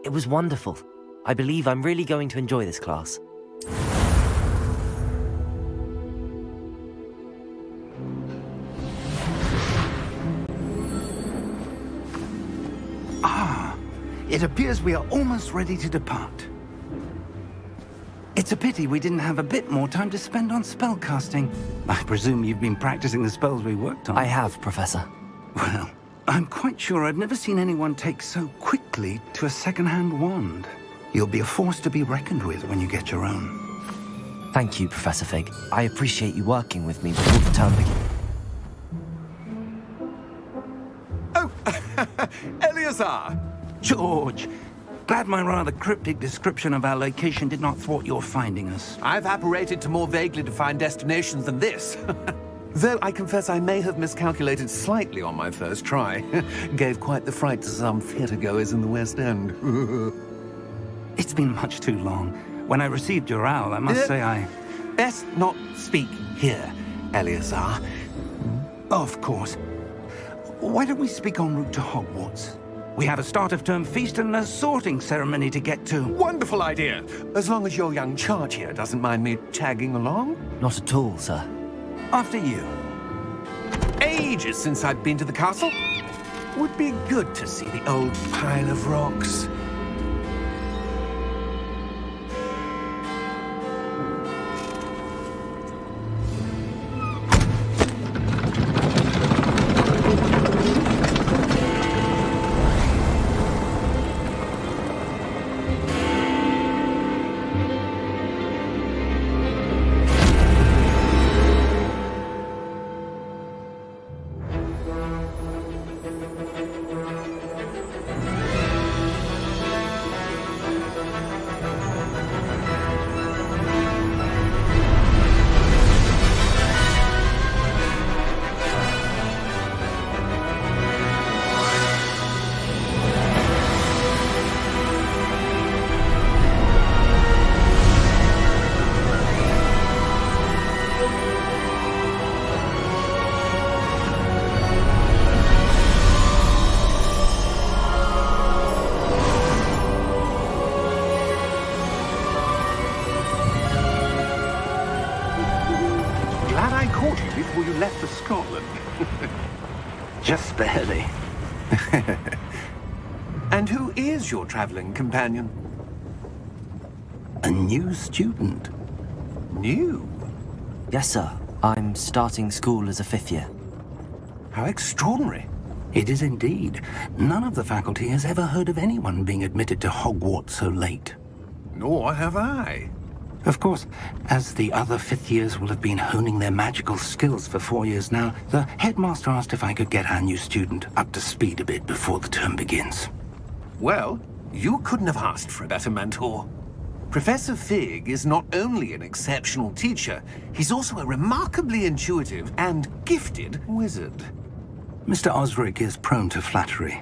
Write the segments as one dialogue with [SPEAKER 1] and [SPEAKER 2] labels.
[SPEAKER 1] It was wonderful. I believe I'm really going to enjoy this class.
[SPEAKER 2] It appears we are almost ready to depart. It's a pity we didn't have a bit more time to spend on spellcasting. I presume you've been practicing the spells we worked on.
[SPEAKER 1] I have, Professor.
[SPEAKER 2] Well, I'm quite sure I've never seen anyone take so quickly to a second-hand wand. You'll be a force to be reckoned with when you get your own.
[SPEAKER 1] Thank you, Professor Fig. I appreciate you working with me before the term begins.
[SPEAKER 3] Oh, Eleazar!
[SPEAKER 2] George, glad my rather cryptic description of our location did not thwart your finding us.
[SPEAKER 3] I've apparated to more vaguely defined destinations than this. Though I confess I may have miscalculated slightly on my first try. Gave quite the fright to some theatre-goers in the West End.
[SPEAKER 2] It's been much too long. When I received your owl, I must say I...
[SPEAKER 3] Best not speak here, Eleazar.
[SPEAKER 2] Of course. Why don't we speak en route to Hogwarts? We have a start-of-term feast and a sorting ceremony to get to.
[SPEAKER 3] Wonderful idea! As long as your young charge here doesn't mind me tagging along.
[SPEAKER 1] Not at all, sir.
[SPEAKER 2] After you.
[SPEAKER 3] Ages since I've been to the castle. Would be good to see the old pile of rocks. Before you left for Scotland.
[SPEAKER 2] Just barely.
[SPEAKER 3] And who is your traveling companion?
[SPEAKER 2] A new student.
[SPEAKER 3] New?
[SPEAKER 1] Yes, sir. I'm starting school as a 5th year.
[SPEAKER 3] How extraordinary.
[SPEAKER 2] It is indeed. None of the faculty has ever heard of anyone being admitted to Hogwarts so late.
[SPEAKER 3] Nor have I.
[SPEAKER 2] Of course, as the other 5th years will have been honing their magical skills for 4 years now, the headmaster asked if I could get our new student up to speed a bit before the term begins.
[SPEAKER 3] Well, you couldn't have asked for a better mentor. Professor Fig is not only an exceptional teacher, he's also a remarkably intuitive and gifted wizard.
[SPEAKER 2] Mr. Osric is prone to flattery.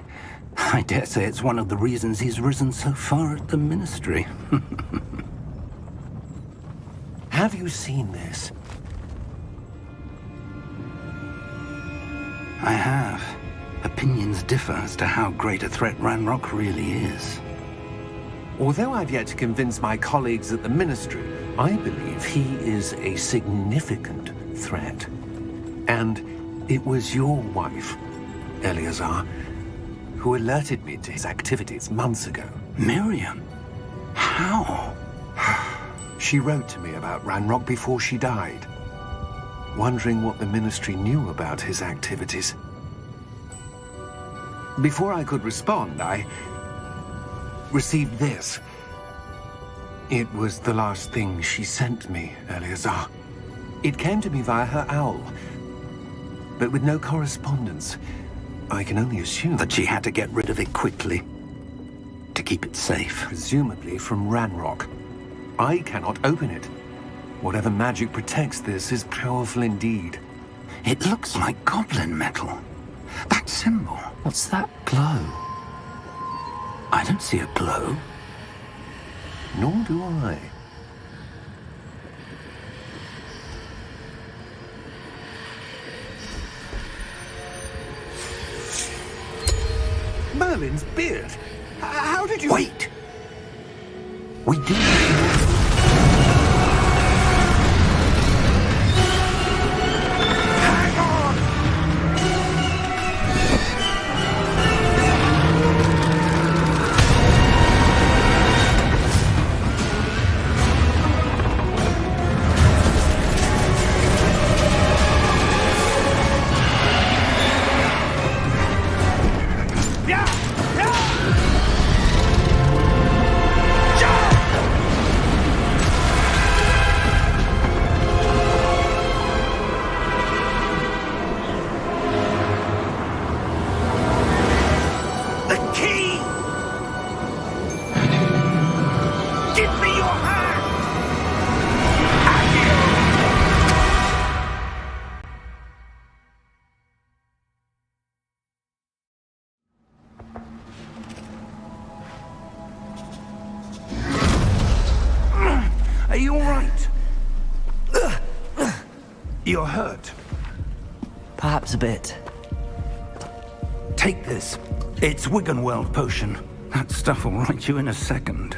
[SPEAKER 2] I dare say it's one of the reasons he's risen so far at the ministry.
[SPEAKER 3] Have you seen this?
[SPEAKER 2] I have. Opinions differ as to how great a threat Ranrock really is.
[SPEAKER 3] Although I've yet to convince my colleagues at the Ministry, I believe he is a significant threat. And it was your wife, Eleazar, who alerted me to his activities months ago.
[SPEAKER 2] Miriam? How?
[SPEAKER 3] She wrote to me about Ranrock before she died, wondering what the Ministry knew about his activities. Before I could respond, I received this. It was the last thing she sent me, Eleazar. It came to me via her owl, but with no correspondence. I can only assume
[SPEAKER 2] That she had to get rid of it quickly, to keep it safe.
[SPEAKER 3] presumably from Ranrock. I cannot open it. Whatever magic protects this is powerful indeed.
[SPEAKER 2] It looks like goblin metal. That symbol.
[SPEAKER 1] What's that glow?
[SPEAKER 2] I don't see a glow.
[SPEAKER 3] Nor do I. Merlin's beard. How did you...
[SPEAKER 2] Wait! We do need to... Are you all right? You're hurt.
[SPEAKER 1] Perhaps a bit.
[SPEAKER 2] Take this. It's Wiggenweld potion. That stuff will right you in a second.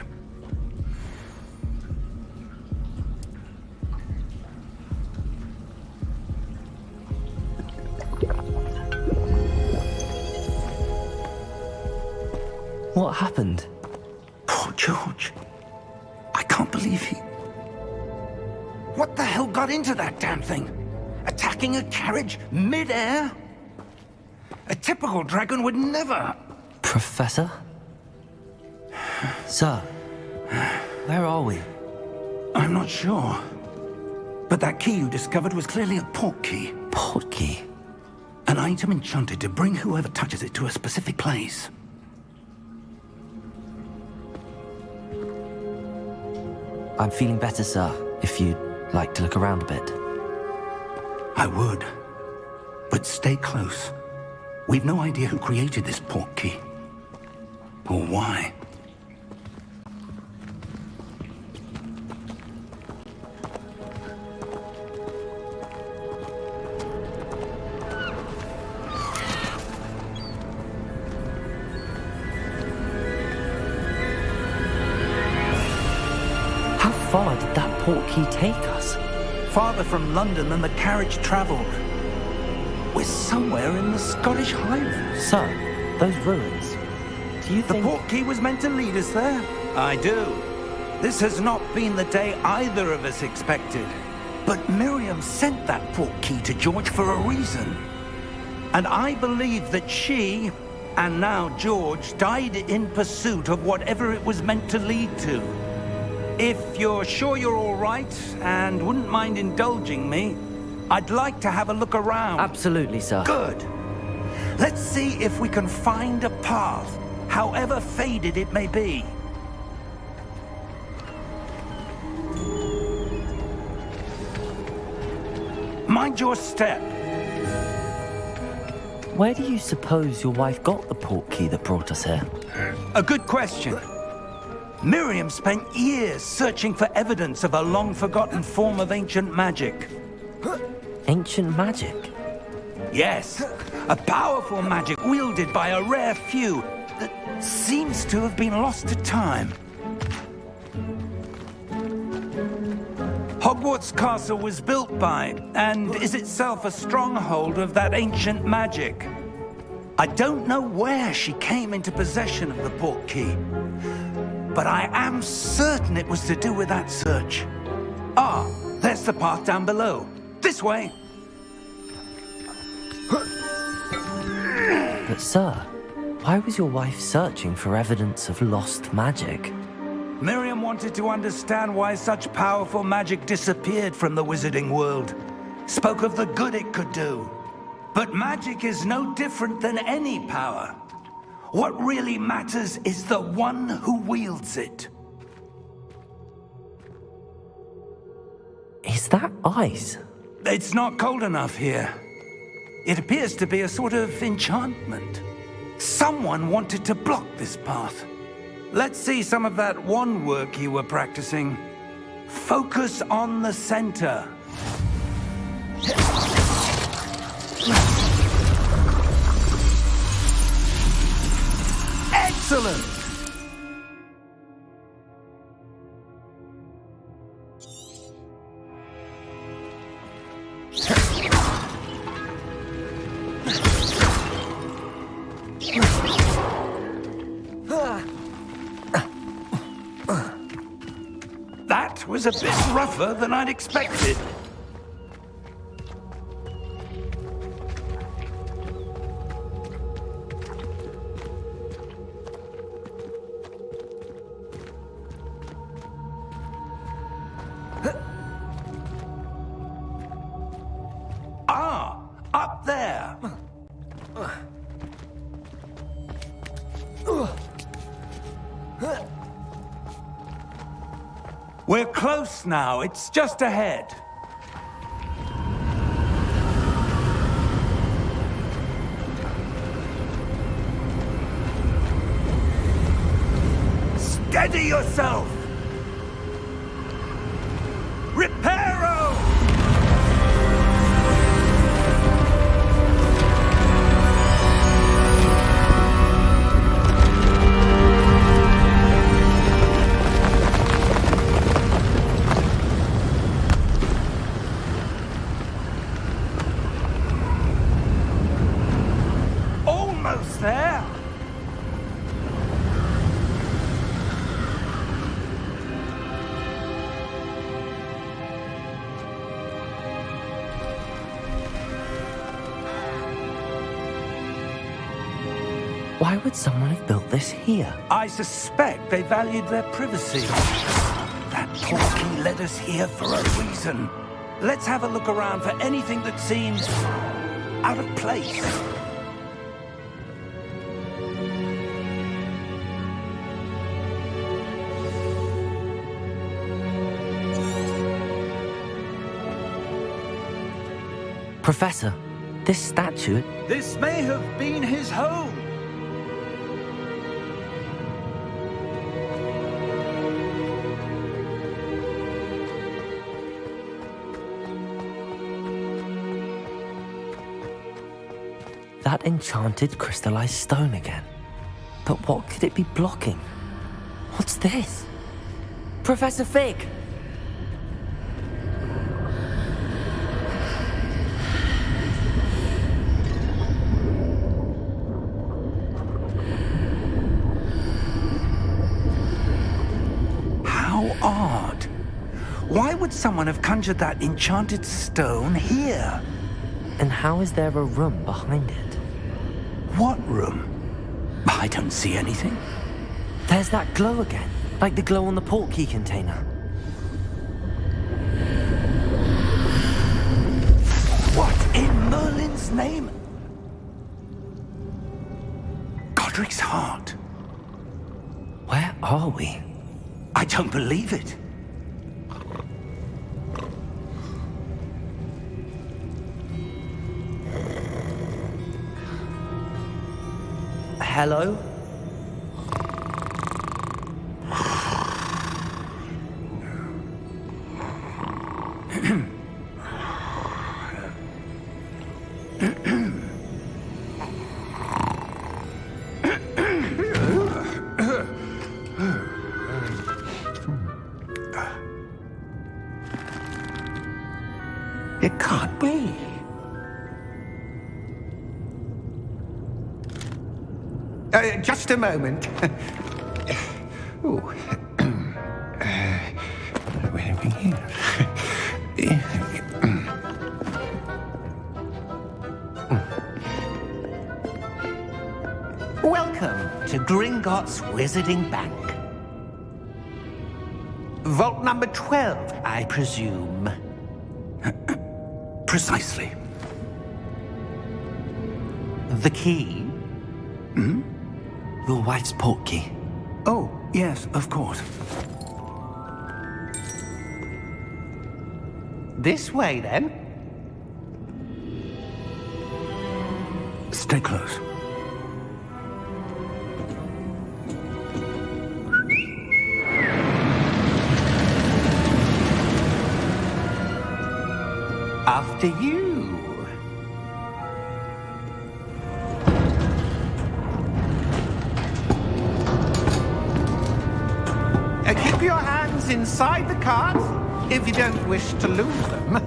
[SPEAKER 1] What happened?
[SPEAKER 2] Poor George. I can't believe he... What the hell got into that damn thing? Attacking a carriage mid-air? A typical dragon would never...
[SPEAKER 1] Professor? Sir, where are we?
[SPEAKER 2] I'm not sure. But that key you discovered was clearly a portkey.
[SPEAKER 1] Portkey?
[SPEAKER 2] An item enchanted to bring whoever touches it to a specific place.
[SPEAKER 1] I'm feeling better, sir, if you'd like to look around a bit.
[SPEAKER 2] I would. But stay close. We've no idea who created this portkey. Or why.
[SPEAKER 1] How far did that portkey take us?
[SPEAKER 2] Farther from London than the carriage travelled. We're somewhere in the Scottish Highlands.
[SPEAKER 1] Sir, those ruins. Do you think...
[SPEAKER 2] The portkey was meant to lead us there? I do. This has not been the day either of us expected. But Miriam sent that portkey to George for a reason. And I believe that she, and now George, died in pursuit of whatever it was meant to lead to. If you're sure you're all right, and wouldn't mind indulging me, I'd like to have a look around.
[SPEAKER 1] Absolutely, sir.
[SPEAKER 2] Good. Let's see if we can find a path, however faded it may be. Mind your step.
[SPEAKER 1] Where do you suppose your wife got the portkey that brought us here?
[SPEAKER 2] A good question. Miriam spent years searching for evidence of a long-forgotten form of ancient magic.
[SPEAKER 1] Ancient magic?
[SPEAKER 2] Yes, a powerful magic wielded by a rare few that seems to have been lost to time. Hogwarts Castle was built by, and is itself a stronghold of that ancient magic. I don't know where she came into possession of the portkey, but I am certain it was to do with that search. Ah, there's the path down below. This way.
[SPEAKER 1] But sir, why was your wife searching for evidence of lost magic?
[SPEAKER 2] Miriam wanted to understand why such powerful magic disappeared from the wizarding world. Spoke of the good it could do. But magic is no different than any power. What really matters is the one who wields it.
[SPEAKER 1] Is that ice?
[SPEAKER 2] It's not cold enough here. It appears to be a sort of enchantment. Someone wanted to block this path. Let's see some of that wand work you were practicing. Focus on the center. Excellent! That was a bit rougher than I'd expected. Ah, up there. We're close now. It's just ahead. Steady yourself! Reparo! Almost there!
[SPEAKER 1] Why would someone have built this here?
[SPEAKER 2] I suspect they valued their privacy. That Portkey led us here for a reason. Let's have a look around for anything that seems out of place.
[SPEAKER 1] Professor, this statue...
[SPEAKER 2] This may have been his home.
[SPEAKER 1] That enchanted crystallized stone again. But what could it be blocking? What's this? Professor Fig!
[SPEAKER 2] How odd. Why would someone have conjured that enchanted stone here?
[SPEAKER 1] And how is there a room behind it?
[SPEAKER 2] What room? I don't see anything.
[SPEAKER 1] There's that glow again, like the glow on the Portkey container.
[SPEAKER 2] What in Merlin's name? Godric's heart.
[SPEAKER 1] Where are we?
[SPEAKER 2] I don't believe it.
[SPEAKER 1] Hello?
[SPEAKER 3] It can't be. Just a moment. Ooh. Where are we here?
[SPEAKER 4] Welcome to Gringotts Wizarding Bank. Vault number 12, I presume.
[SPEAKER 2] Precisely.
[SPEAKER 4] The key?
[SPEAKER 1] Your wife's Portkey.
[SPEAKER 2] Oh, yes, of course.
[SPEAKER 4] This way, then.
[SPEAKER 2] Stay close.
[SPEAKER 4] After you. Keep your hands inside the cart if you don't wish to lose them.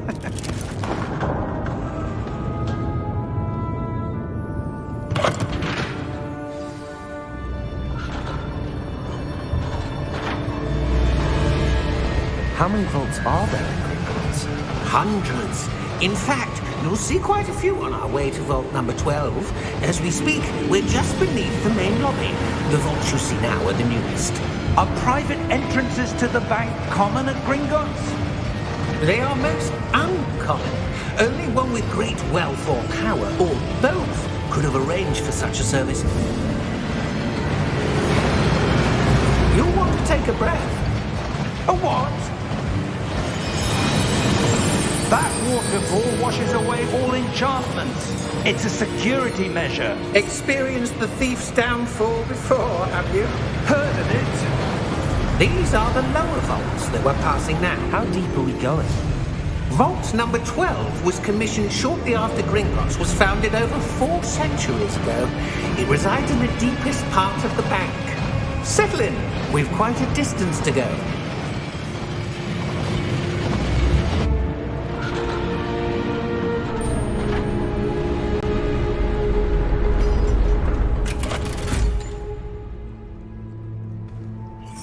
[SPEAKER 1] How many vaults are there in Gringotts?
[SPEAKER 5] Hundreds. In fact, you'll see quite a few on our way to vault number 12. As we speak, we're just beneath the main lobby. The vaults you see now are the newest.
[SPEAKER 2] Are private entrances to the bank common at Gringotts?
[SPEAKER 5] They are most uncommon. Only one with great wealth or power, or both, could have arranged for such a service. You'll want to take a breath.
[SPEAKER 2] A what? That waterfall washes away all enchantments. It's a security measure.
[SPEAKER 5] Experienced the thief's downfall before, have you?
[SPEAKER 2] Heard of it?
[SPEAKER 5] These are the lower vaults that we're passing now.
[SPEAKER 1] How deep are we going?
[SPEAKER 5] Vault number 12 was commissioned shortly after Gringotts was founded over 4 centuries ago. It resides in the deepest part of the bank. Settle in. We've quite a distance to go.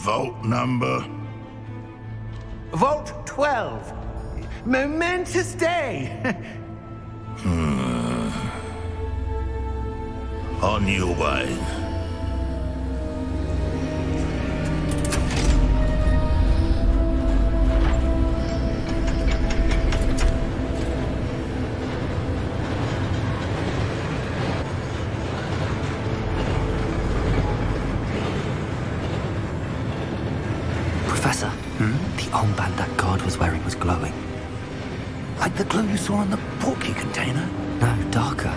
[SPEAKER 6] Vault number?
[SPEAKER 4] Vault 12. Momentous day.
[SPEAKER 6] On your way.
[SPEAKER 1] Professor, the armband that guard was wearing was glowing.
[SPEAKER 2] Like the glow you saw on the Portkey container?
[SPEAKER 1] No, darker.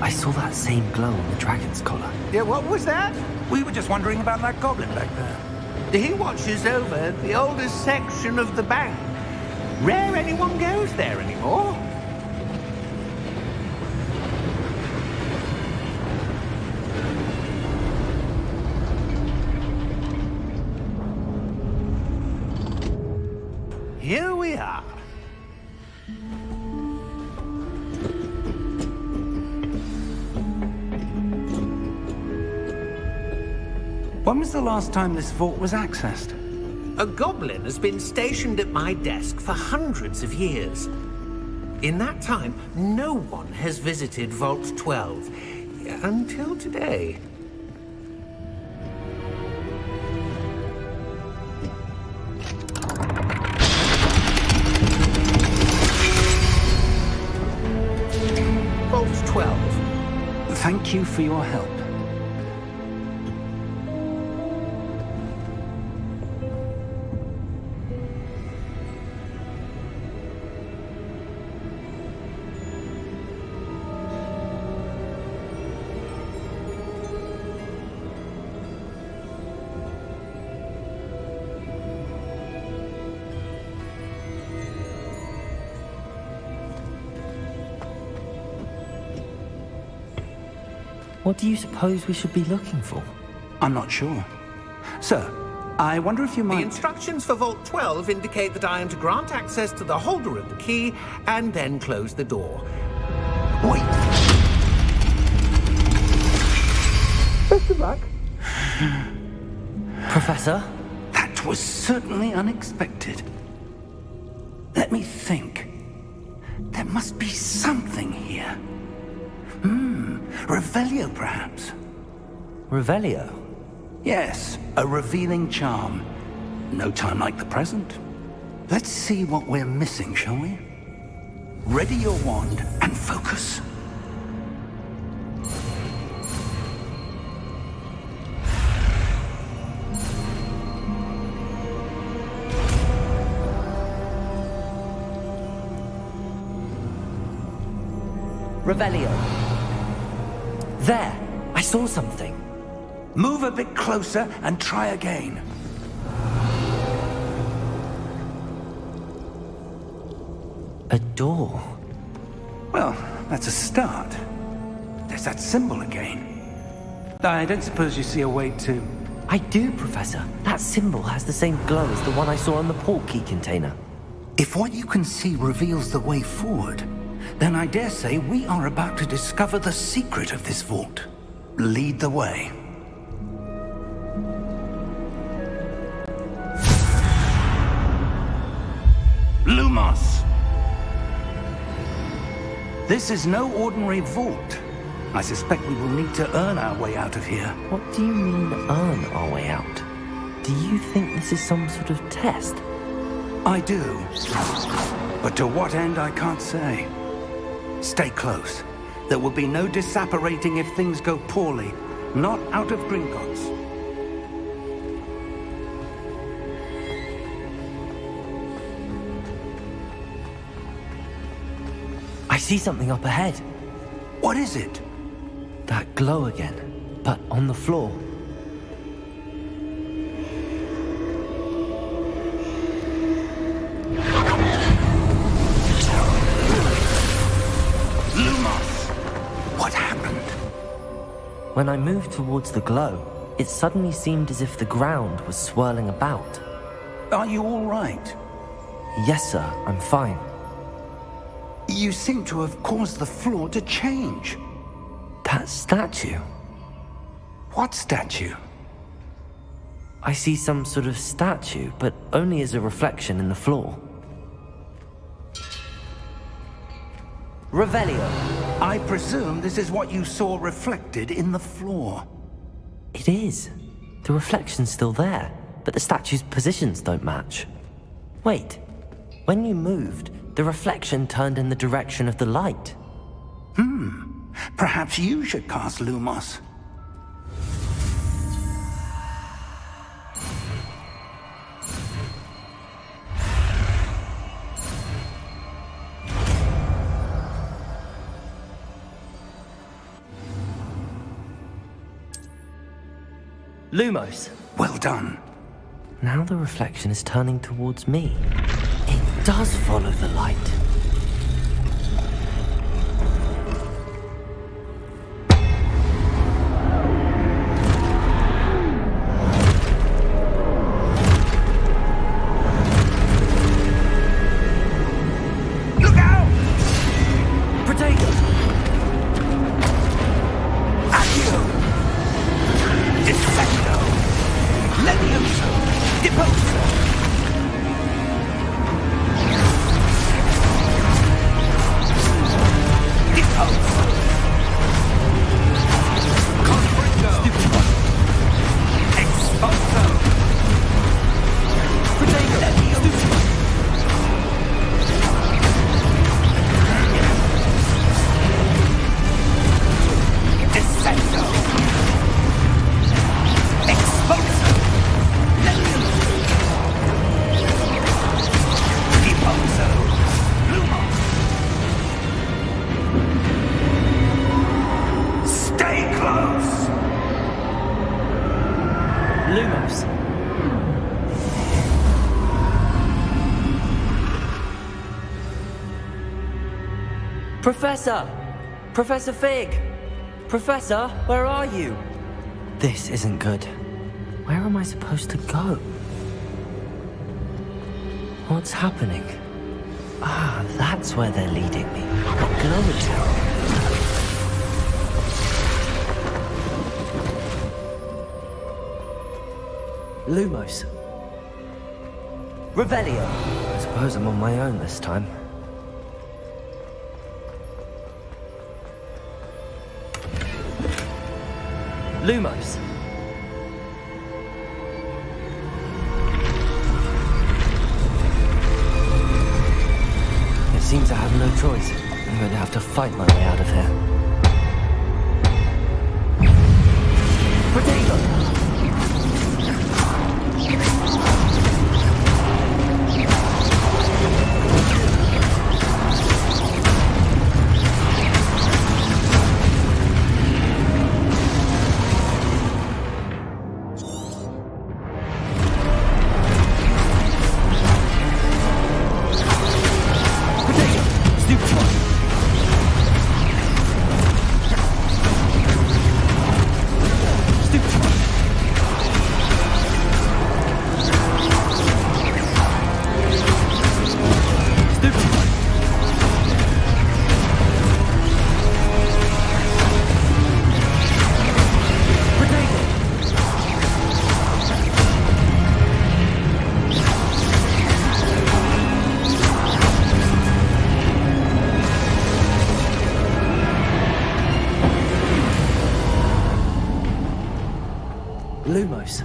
[SPEAKER 1] I saw that same glow on the dragon's collar.
[SPEAKER 4] Yeah, what was that?
[SPEAKER 2] We were just wondering about that goblin back there.
[SPEAKER 4] He watches over the oldest section of the bank. Rare anyone goes there anymore. Here we are.
[SPEAKER 2] When was the last time this vault was accessed?
[SPEAKER 5] A goblin has been stationed at my desk for hundreds of years. In that time, no one has visited Vault 12. Until today. Vault 12.
[SPEAKER 2] Thank you for your help.
[SPEAKER 1] What do you suppose we should be looking for?
[SPEAKER 2] I'm not sure. Sir, I wonder if you
[SPEAKER 5] The
[SPEAKER 2] might...
[SPEAKER 5] instructions for Vault 12 indicate that I am to grant access to the holder of the key and then close the door.
[SPEAKER 2] Wait!
[SPEAKER 5] Best of luck.
[SPEAKER 1] Professor?
[SPEAKER 2] That was certainly unexpected. Let me think. There must be something here. Revelio, perhaps?
[SPEAKER 1] Revelio?
[SPEAKER 2] Yes, a revealing charm. No time like the present. Let's see what we're missing, shall we? Ready your wand and focus.
[SPEAKER 1] Revelio. There! I saw something.
[SPEAKER 2] Move a bit closer and try again.
[SPEAKER 1] A door.
[SPEAKER 2] Well, that's a start. There's that symbol again. I don't suppose you see a way to...
[SPEAKER 1] I do, Professor. That symbol has the same glow as the one I saw on the Portkey container.
[SPEAKER 2] If what you can see reveals the way forward, then I dare say we are about to discover the secret of this vault. Lead the way. Lumos! This is no ordinary vault. I suspect we will need to earn our way out of here.
[SPEAKER 1] What do you mean, earn our way out? Do you think this is some sort of test?
[SPEAKER 2] I do. But to what end, I can't say. Stay close. There will be no disapparating if things go poorly. Not out of Gringotts.
[SPEAKER 1] I see something up ahead.
[SPEAKER 2] What is it?
[SPEAKER 1] That glow again, but on the floor.
[SPEAKER 2] What happened?
[SPEAKER 1] When I moved towards the glow, it suddenly seemed as if the ground was swirling about.
[SPEAKER 2] Are you all right?
[SPEAKER 1] Yes, sir, I'm fine.
[SPEAKER 2] You seem to have caused the floor to change.
[SPEAKER 1] That statue?
[SPEAKER 2] What statue?
[SPEAKER 1] I see some sort of statue, but only as a reflection in the floor. Revelio.
[SPEAKER 2] I presume this is what you saw reflected in the floor.
[SPEAKER 1] It is. The reflection's still there, but the statue's positions don't match. Wait. When you moved, the reflection turned in the direction of the light.
[SPEAKER 2] Perhaps you should cast Lumos.
[SPEAKER 1] Lumos.
[SPEAKER 2] Well done.
[SPEAKER 1] Now the reflection is turning towards me. It does follow the light.
[SPEAKER 2] Look out!
[SPEAKER 1] Protego!
[SPEAKER 2] Accio! Defecto! Levioso! Deposo!
[SPEAKER 1] Lumos. Professor! Professor Fig! Professor, where are you? This isn't good. Where am I supposed to go? What's happening? Ah, that's where they're leading me. A glow tower. Lumos. Revelio. I suppose I'm on my own this time. Lumos. It seems I have no choice. I'm going to have to fight my way out of here. Protego! Lumos.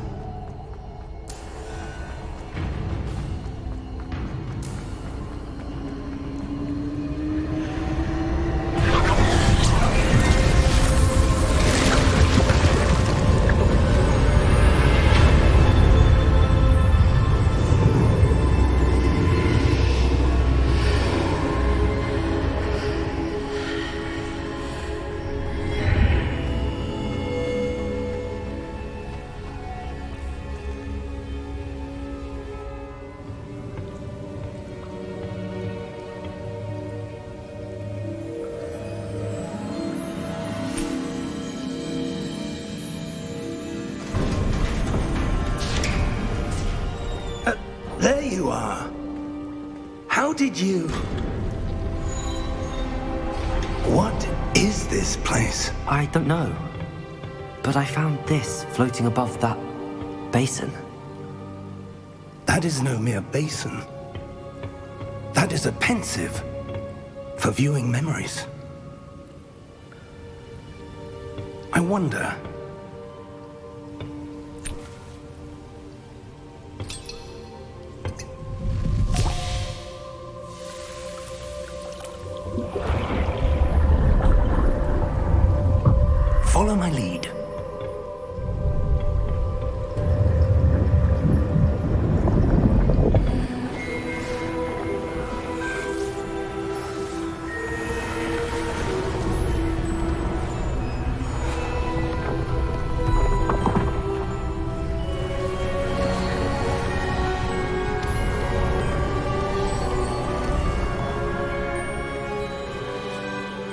[SPEAKER 2] There you are. How did you... What is this place?
[SPEAKER 1] I don't know. But I found this floating above that basin.
[SPEAKER 2] That is no mere basin. That is a pensive for viewing memories. I wonder... Follow my lead.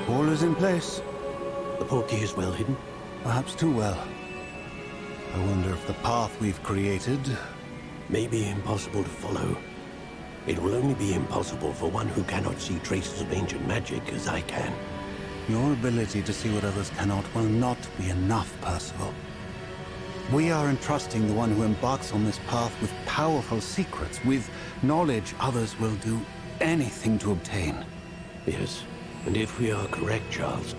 [SPEAKER 7] All is in place.
[SPEAKER 4] The Portkey is well hidden.
[SPEAKER 7] Perhaps too well. I wonder if the path we've created...
[SPEAKER 4] May be impossible to follow. It will only be impossible for one who cannot see traces of ancient magic as I can.
[SPEAKER 7] Your ability to see what others cannot will not be enough, Percival. We are entrusting the one who embarks on this path with powerful secrets, with knowledge others will do anything to obtain.
[SPEAKER 4] Yes, and if we are correct, Charles,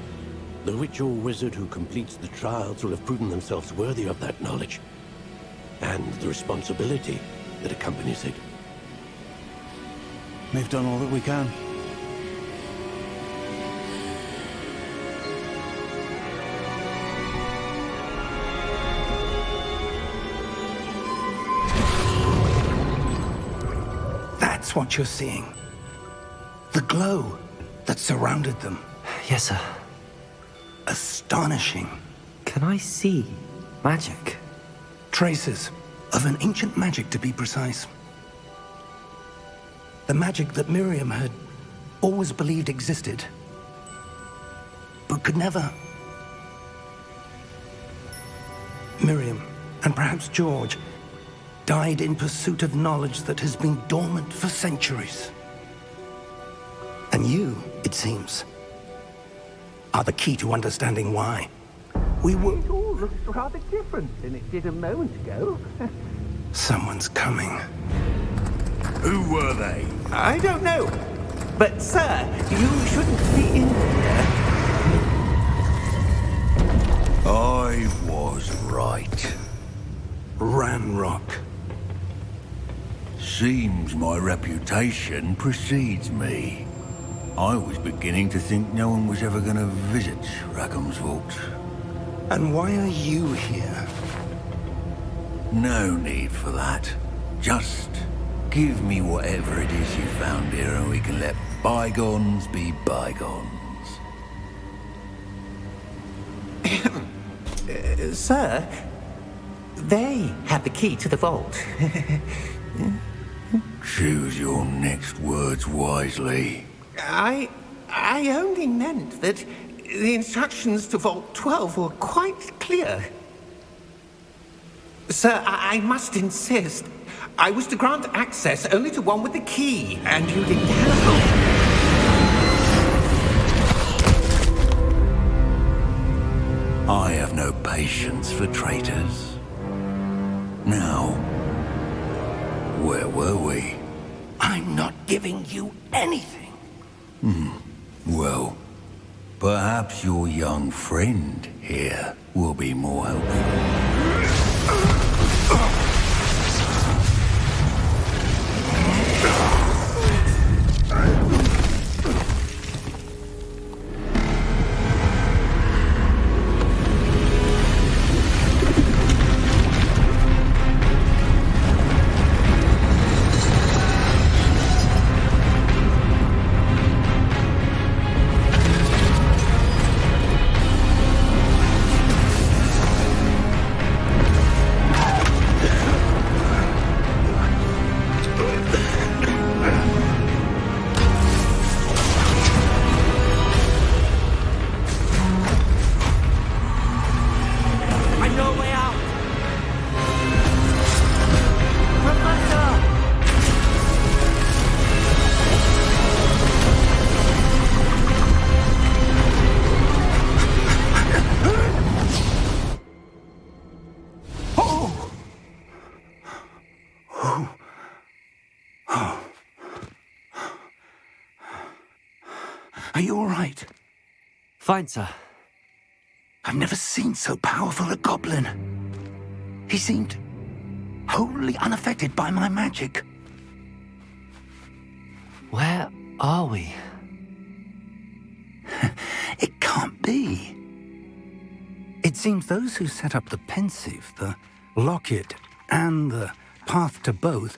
[SPEAKER 4] the witch or wizard who completes the trials will have proven themselves worthy of that knowledge, and the responsibility that accompanies it.
[SPEAKER 7] We've done all that we can.
[SPEAKER 2] That's what you're seeing. The glow that surrounded them.
[SPEAKER 1] Yes, sir.
[SPEAKER 2] Astonishing.
[SPEAKER 1] Can I see magic?
[SPEAKER 2] Traces of an ancient magic, to be precise. The magic that Miriam had always believed existed, but could never... Miriam, and perhaps George, died in pursuit of knowledge that has been dormant for centuries. And you, it seems, are the key to understanding why. We were...
[SPEAKER 5] It all looks rather different than it did a moment ago.
[SPEAKER 2] Someone's coming.
[SPEAKER 6] Who were they?
[SPEAKER 5] I don't know. But, sir, you shouldn't be in here.
[SPEAKER 6] I was right.
[SPEAKER 2] Ranrock.
[SPEAKER 6] Seems my reputation precedes me. I was beginning to think no one was ever going to visit Rackham's Vault.
[SPEAKER 2] And why are you here?
[SPEAKER 6] No need for that. Just give me whatever it is you found here and we can let bygones be bygones.
[SPEAKER 5] Sir, they have the key to the vault.
[SPEAKER 6] Choose your next words wisely.
[SPEAKER 5] I only meant that the instructions to Vault 12 were quite clear. Sir, I must insist. I was to grant access only to one with the key, and you didn't have
[SPEAKER 6] I have no patience for traitors. Now, where were we?
[SPEAKER 2] I'm not giving you anything.
[SPEAKER 6] Well, perhaps your young friend here will be more helpful.
[SPEAKER 1] I know a way out! Professor!
[SPEAKER 2] Are you all right?
[SPEAKER 1] Fine, sir.
[SPEAKER 2] I've never seen so powerful a goblin. He seemed wholly unaffected by my magic.
[SPEAKER 1] Where are we?
[SPEAKER 2] It can't be. It seems those who set up the pensive, the locket, and the path to both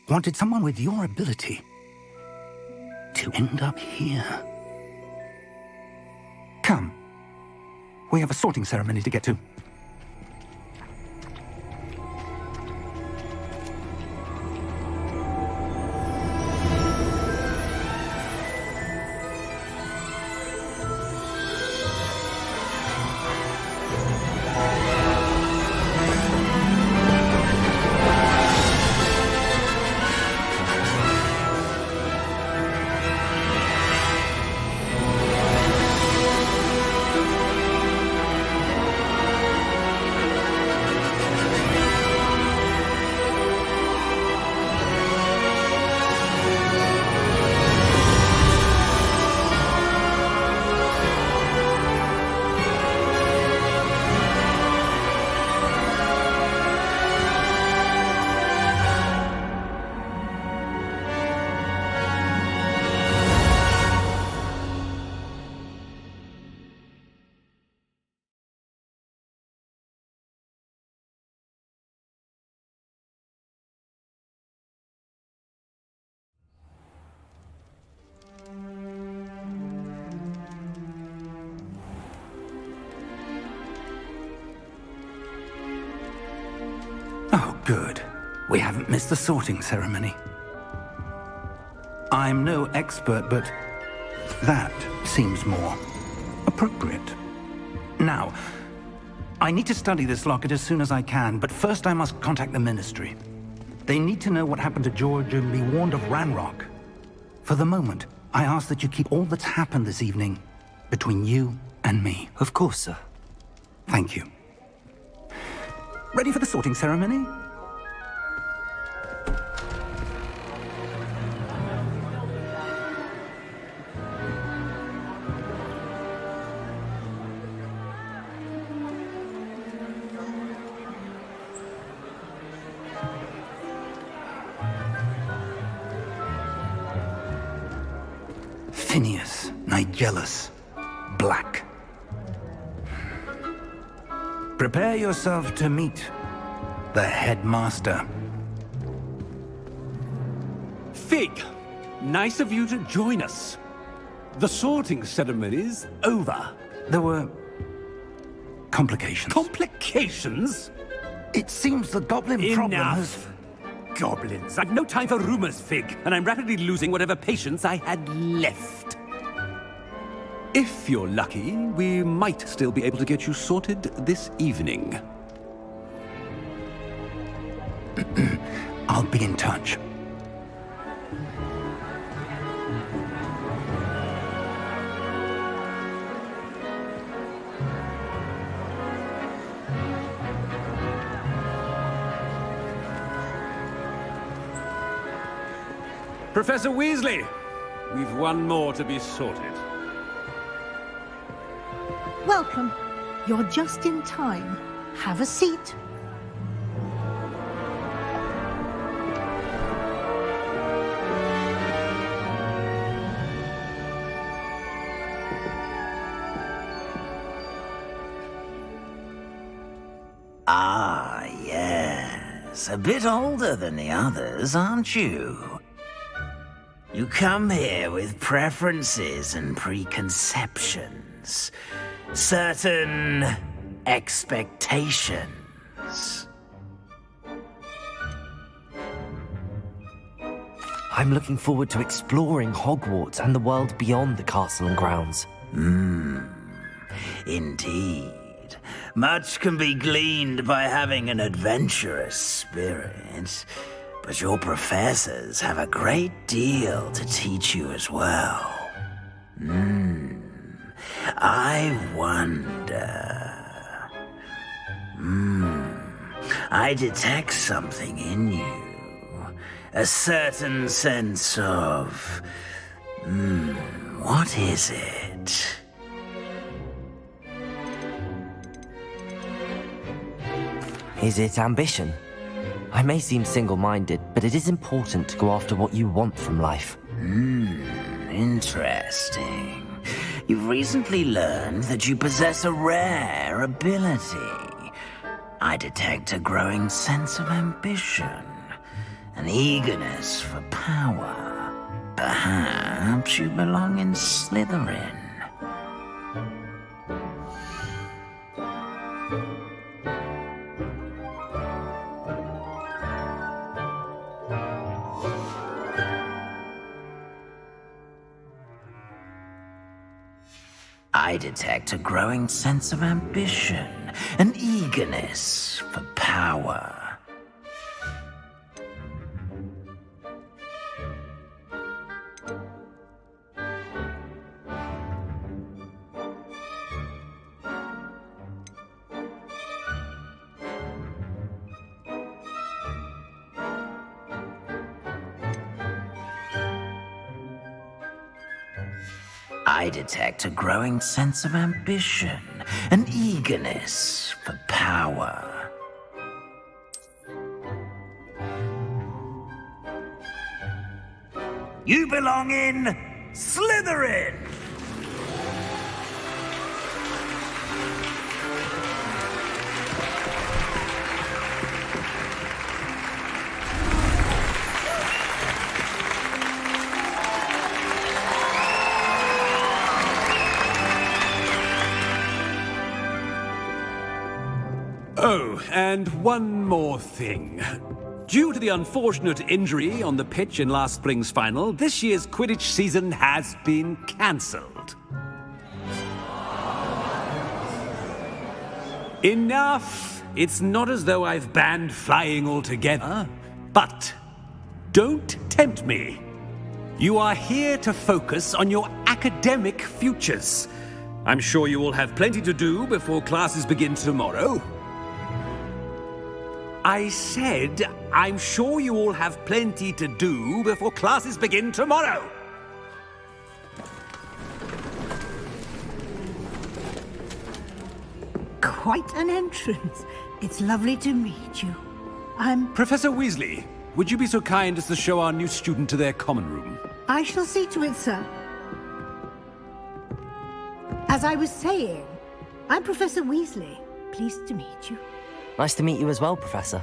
[SPEAKER 2] wanted someone with your ability to end up here. Come. We have a sorting ceremony to get to. Oh, good. We haven't missed the sorting ceremony. I'm no expert, but that seems more appropriate. Now, I need to study this locket as soon as I can, but first I must contact the Ministry. They need to know what happened to George and be warned of Ranrock. For the moment, I ask that you keep all that's happened this evening between you and me.
[SPEAKER 1] Of course, sir.
[SPEAKER 2] Thank you. Ready for the sorting ceremony? Phineas, Nigellus, Black. Prepare yourself to meet the headmaster.
[SPEAKER 8] Fig, nice of you to join us. The sorting ceremony's over.
[SPEAKER 2] There were complications.
[SPEAKER 8] Complications?
[SPEAKER 2] It seems the goblin problem has...
[SPEAKER 8] Enough. Goblins. I've no time for rumors, Fig, and I'm rapidly losing whatever patience I had left. If you're lucky, we might still be able to get you sorted this evening.
[SPEAKER 2] I'll be in touch.
[SPEAKER 8] Professor Weasley, we've one more to be sorted.
[SPEAKER 9] Welcome. You're just in time. Have a seat.
[SPEAKER 10] Ah, yes. A bit older than the others, aren't you? You come here with preferences and preconceptions. Certain expectations.
[SPEAKER 1] I'm looking forward to exploring Hogwarts and the world beyond the castle and grounds.
[SPEAKER 10] Indeed. Much can be gleaned by having an adventurous spirit, but your professors have a great deal to teach you as well. I wonder... I detect something in you. A certain sense of... what is it?
[SPEAKER 1] Is it ambition? I may seem single-minded, but it is important to go after what you want from life.
[SPEAKER 10] Interesting. You've recently learned that you possess a rare ability. I detect a growing sense of ambition, an eagerness for power. Perhaps you belong in Slytherin. I detect a growing sense of ambition, an eagerness for power. I detect a growing sense of ambition, an eagerness for power. You belong in Slytherin!
[SPEAKER 8] Oh, and one more thing. Due to the unfortunate injury on the pitch in last spring's final, this year's Quidditch season has been cancelled. Enough! It's not as though I've banned flying altogether, but don't tempt me. You are here to focus on your academic futures. I'm sure you will have plenty to do before classes begin tomorrow. I said, I'm sure you all have plenty to do before classes begin tomorrow.
[SPEAKER 9] Quite an entrance. It's lovely to meet you. I'm...
[SPEAKER 8] Professor Weasley, would you be so kind as to show our new student to their common room?
[SPEAKER 9] I shall see to it, sir. As I was saying, I'm Professor Weasley. Pleased to meet you.
[SPEAKER 1] Nice to meet you as well, Professor.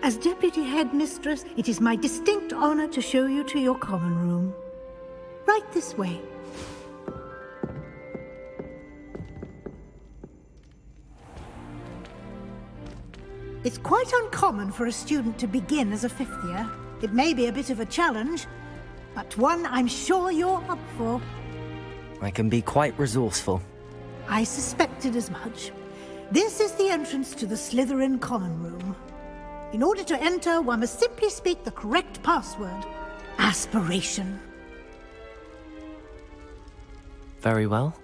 [SPEAKER 9] As Deputy Headmistress, it is my distinct honor to show you to your common room. Right this way. It's quite uncommon for a student to begin as a fifth year. It may be a bit of a challenge, but one I'm sure you're up for.
[SPEAKER 1] I can be quite resourceful.
[SPEAKER 9] I suspected as much. This is the entrance to the Slytherin common room. In order to enter, one must simply speak the correct password. Aspiration.
[SPEAKER 1] Very well.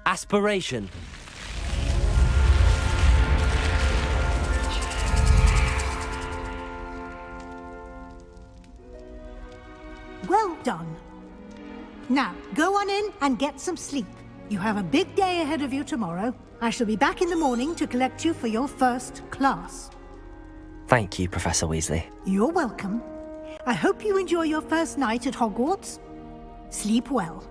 [SPEAKER 1] Aspiration.
[SPEAKER 9] Well done. Now, go on in and get some sleep. You have a big day ahead of you tomorrow. I shall be back in the morning to collect you for your first class.
[SPEAKER 1] Thank you, Professor Weasley.
[SPEAKER 9] You're welcome. I hope you enjoy your first night at Hogwarts. Sleep well.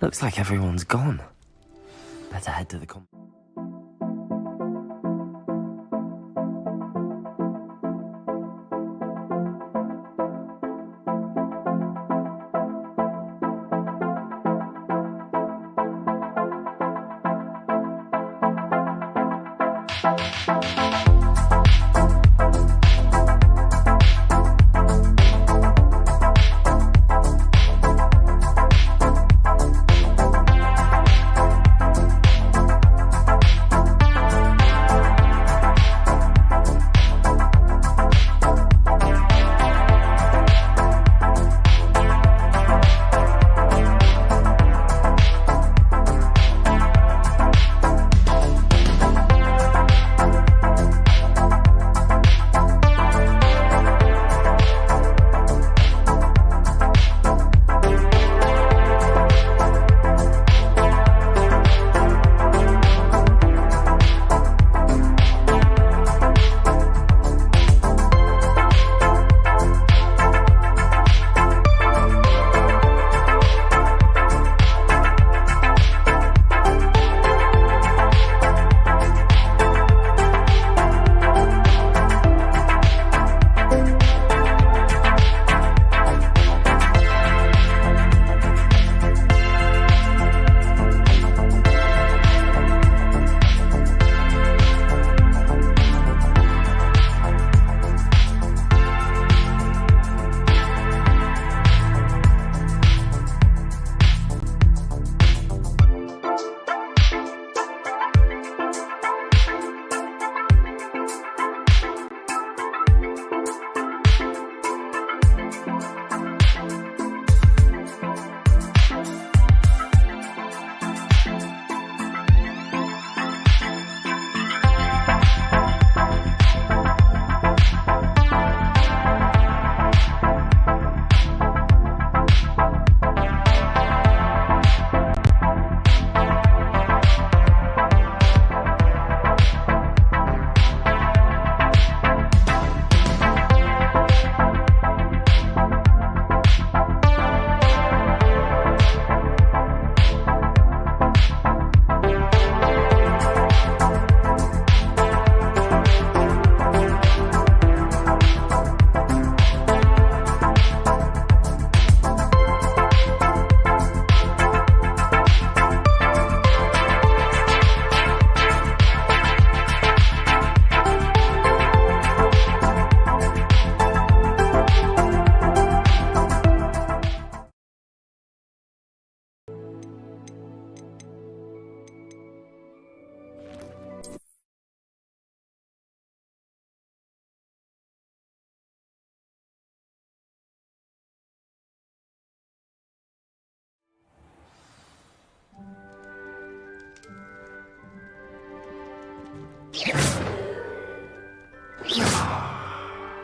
[SPEAKER 1] Looks like everyone's gone. Better head to the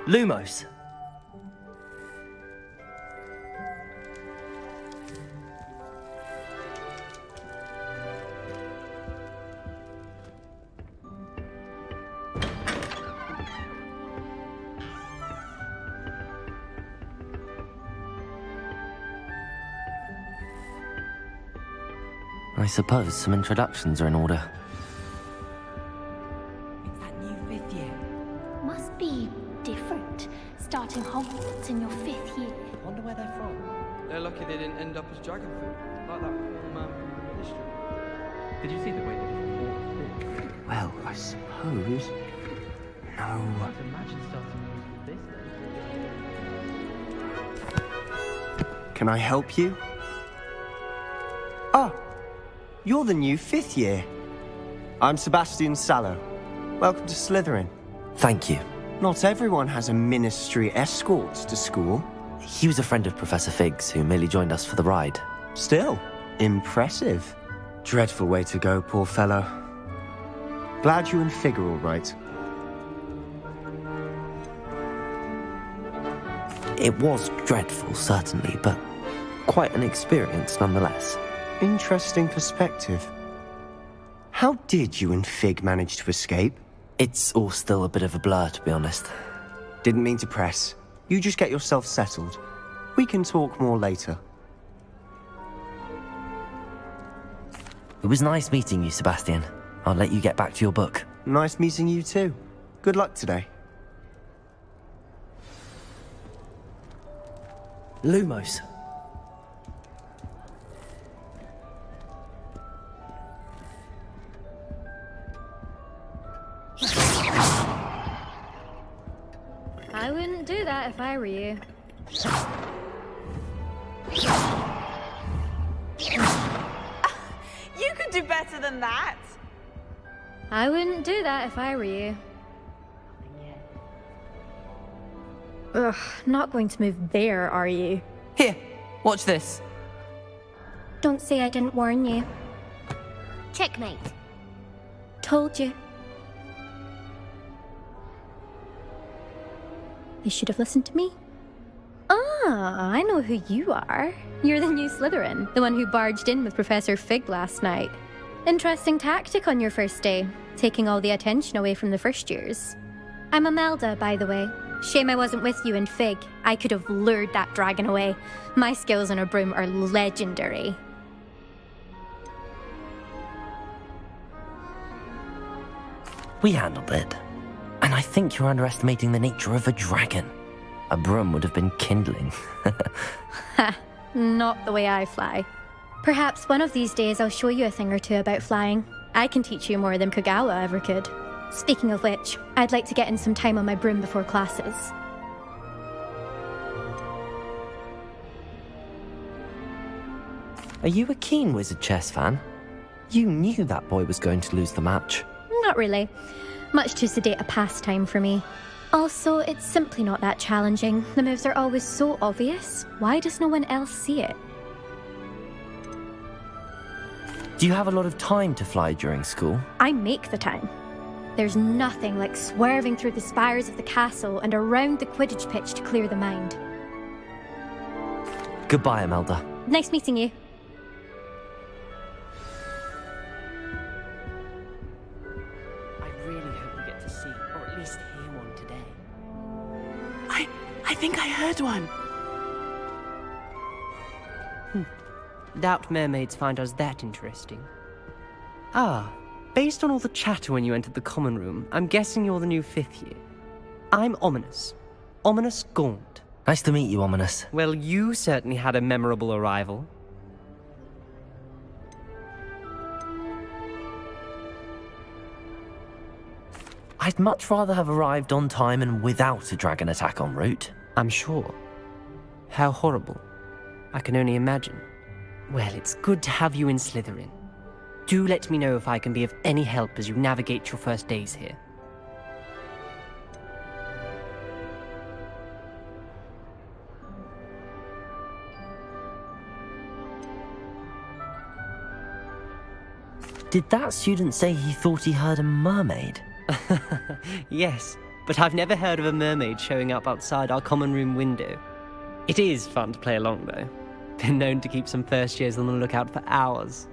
[SPEAKER 1] Lumos. I suppose some introductions are in order.
[SPEAKER 11] It's that new 5th year.
[SPEAKER 12] Must be different, starting Hogwarts in your 5th year.
[SPEAKER 11] Wonder where they're from.
[SPEAKER 13] They're lucky they didn't end up as dragon food, like that poor man from the ministry.
[SPEAKER 11] Did you see the way they just walked through?
[SPEAKER 3] Well, I suppose... No.
[SPEAKER 11] Can't imagine starting with this day.
[SPEAKER 14] Can I help you? Oh, you're the new 5th year. I'm Sebastian Sallow. Welcome to Slytherin.
[SPEAKER 1] Thank you.
[SPEAKER 14] Not everyone has a ministry escort to school.
[SPEAKER 1] He was a friend of Professor Fig's who merely joined us for the ride.
[SPEAKER 14] Still, impressive. Dreadful way to go, poor fellow. Glad you and Fig are all right.
[SPEAKER 1] It was dreadful, certainly, but quite an experience nonetheless.
[SPEAKER 14] Interesting perspective. How did you and Fig manage to escape?
[SPEAKER 1] It's all still a bit of a blur, to be honest.
[SPEAKER 14] Didn't mean to press. You just get yourself settled. We can talk more later.
[SPEAKER 1] It was nice meeting you, Sebastian. I'll let you get back to your book.
[SPEAKER 14] Nice meeting you too. Good luck today.
[SPEAKER 1] Lumos.
[SPEAKER 15] I wouldn't do that if I were you.
[SPEAKER 16] You could do better than that.
[SPEAKER 15] I wouldn't do that if I were you. Ugh, not going to move there, are you?
[SPEAKER 11] Here, watch this.
[SPEAKER 15] Don't say I didn't warn you.
[SPEAKER 12] Checkmate.
[SPEAKER 15] Told you. You should have listened to me. Ah, I know who you are. You're the new Slytherin, the one who barged in with Professor Fig last night. Interesting tactic on your first day, taking all the attention away from the first years. I'm Imelda, by the way. Shame I wasn't with you in Fig. I could have lured that dragon away. My skills on a broom are legendary.
[SPEAKER 1] We handled it. And I think you're underestimating the nature of a dragon. A broom would have been kindling.
[SPEAKER 15] Ha, not the way I fly. Perhaps one of these days I'll show you a thing or two about flying. I can teach you more than Kagawa ever could. Speaking of which, I'd like to get in some time on my broom before classes.
[SPEAKER 1] Are you a keen wizard chess fan? You knew that boy was going to lose the match.
[SPEAKER 15] Not really. Much too sedate a pastime for me. Also, it's simply not that challenging. The moves are always so obvious. Why does no one else see it?
[SPEAKER 1] Do you have a lot of time to fly during school?
[SPEAKER 15] I make the time. There's nothing like swerving through the spires of the castle and around the Quidditch pitch to clear the mind.
[SPEAKER 1] Goodbye, Imelda.
[SPEAKER 15] Nice meeting you.
[SPEAKER 11] I really hope we get to see, or at least hear one today.
[SPEAKER 17] I think I heard one.
[SPEAKER 11] Doubt mermaids find us that interesting. Ah, based on all the chatter when you entered the common room, I'm guessing you're the new 5th year. I'm Ominous. Ominous Gaunt.
[SPEAKER 1] Nice to meet you, Ominous.
[SPEAKER 11] Well, you certainly had a memorable arrival.
[SPEAKER 1] I'd much rather have arrived on time and without a dragon attack en route.
[SPEAKER 11] I'm sure. How horrible. I can only imagine. Well, it's good to have you in Slytherin. Do let me know if I can be of any help as you navigate your first days here.
[SPEAKER 1] Did that student say he thought he heard a mermaid?
[SPEAKER 11] Yes, but I've never heard of a mermaid showing up outside our common room window. It is fun to play along, though. Been known to keep some first years on the lookout for hours.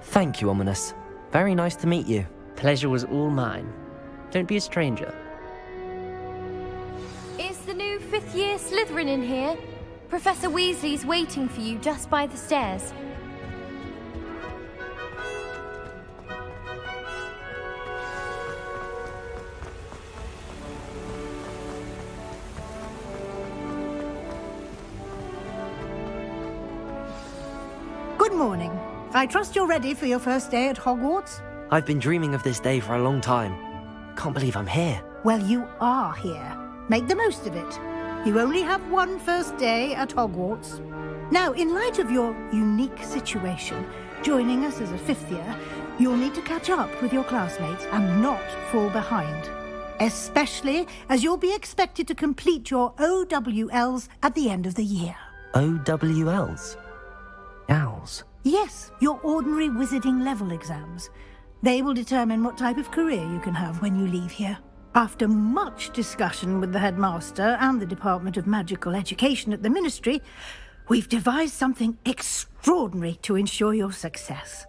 [SPEAKER 1] Thank you, Ominous. Very nice to meet you.
[SPEAKER 11] Pleasure was all mine. Don't be a stranger.
[SPEAKER 18] Is the new 5th year Slytherin in here? Professor Weasley's waiting for you just by the stairs.
[SPEAKER 9] Good morning. I trust you're ready for your first day at Hogwarts?
[SPEAKER 1] I've been dreaming of this day for a long time. Can't believe I'm here.
[SPEAKER 9] Well, you are here. Make the most of it. You only have one first day at Hogwarts. Now, in light of your unique situation, joining us as a 5th year, you'll need to catch up with your classmates and not fall behind. Especially as you'll be expected to complete your OWLs at the end of the year.
[SPEAKER 1] OWLs? Owls?
[SPEAKER 9] Yes, your ordinary wizarding level exams. They will determine what type of career you can have when you leave here. After much discussion with the headmaster and the Department of Magical Education at the Ministry, we've devised something extraordinary to ensure your success.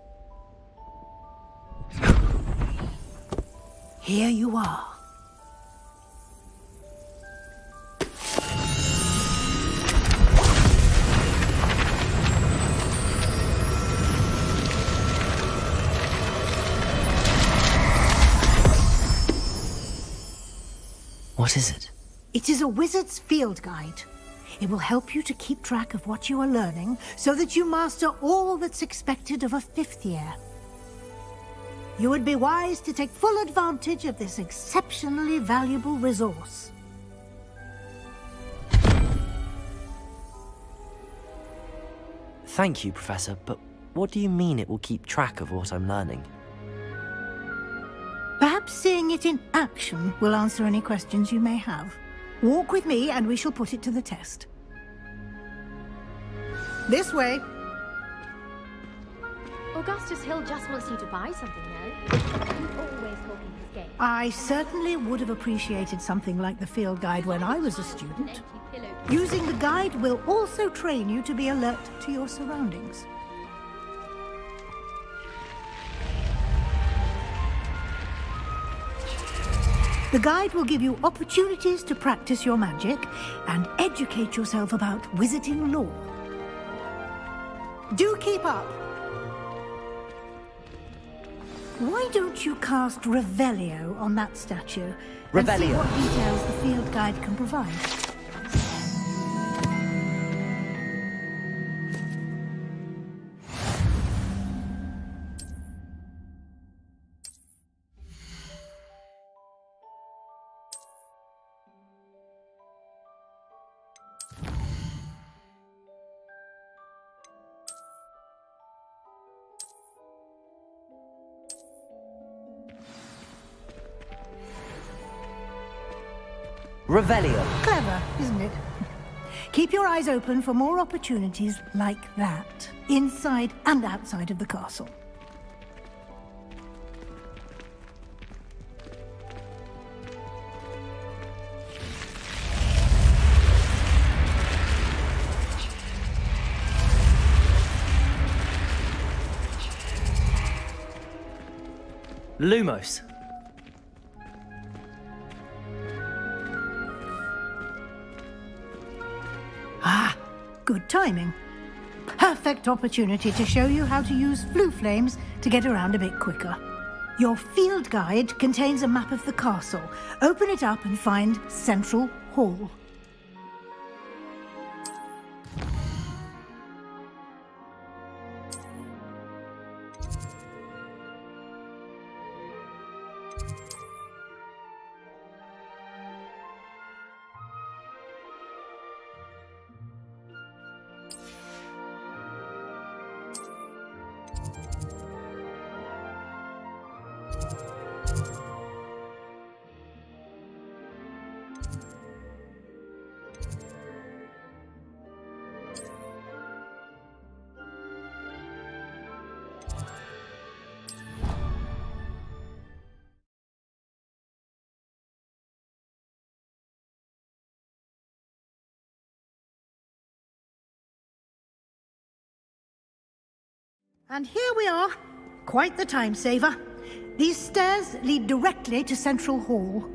[SPEAKER 9] Here you are.
[SPEAKER 1] What is it?
[SPEAKER 9] It is a wizard's field guide. It will help you to keep track of what you are learning so that you master all that's expected of a 5th year. You would be wise to take full advantage of this exceptionally valuable resource.
[SPEAKER 1] Thank you, Professor, but what do you mean it will keep track of what I'm learning?
[SPEAKER 9] Perhaps seeing it in action will answer any questions you may have. Walk with me and we shall put it to the test. This way.
[SPEAKER 15] Augustus Hill just wants you to buy something, though. He's always talking his game.
[SPEAKER 9] I certainly would have appreciated something like the field guide when I was a student. Using the guide will also train you to be alert to your surroundings. The guide will give you opportunities to practice your magic and educate yourself about wizarding lore. Do keep up. Why don't you cast Revelio on that statue and see
[SPEAKER 1] Revelio.
[SPEAKER 9] what details the field guide can provide?
[SPEAKER 1] Revelio.
[SPEAKER 9] Clever, isn't it? Keep your eyes open for more opportunities like that, inside and outside of the castle.
[SPEAKER 1] Lumos.
[SPEAKER 9] Ah, good timing. Perfect opportunity to show you how to use flue flames to get around a bit quicker. Your field guide contains a map of the castle. Open it up and find Central Hall. And here we are. Quite the time saver. These stairs lead directly to Central Hall.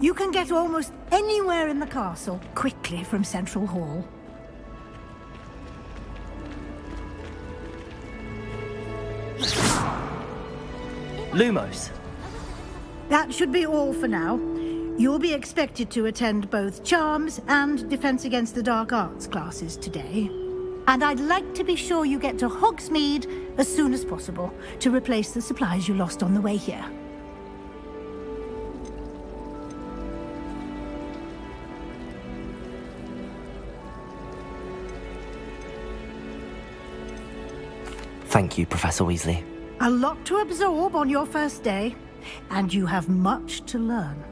[SPEAKER 9] You can get almost anywhere in the castle quickly from Central Hall.
[SPEAKER 1] Lumos.
[SPEAKER 9] That should be all for now. You'll be expected to attend both Charms and Defense Against the Dark Arts classes today. And I'd like to be sure you get to Hogsmeade as soon as possible to replace the supplies you lost on the way here.
[SPEAKER 1] Thank you, Professor Weasley.
[SPEAKER 9] A lot to absorb on your first day, and you have much to learn.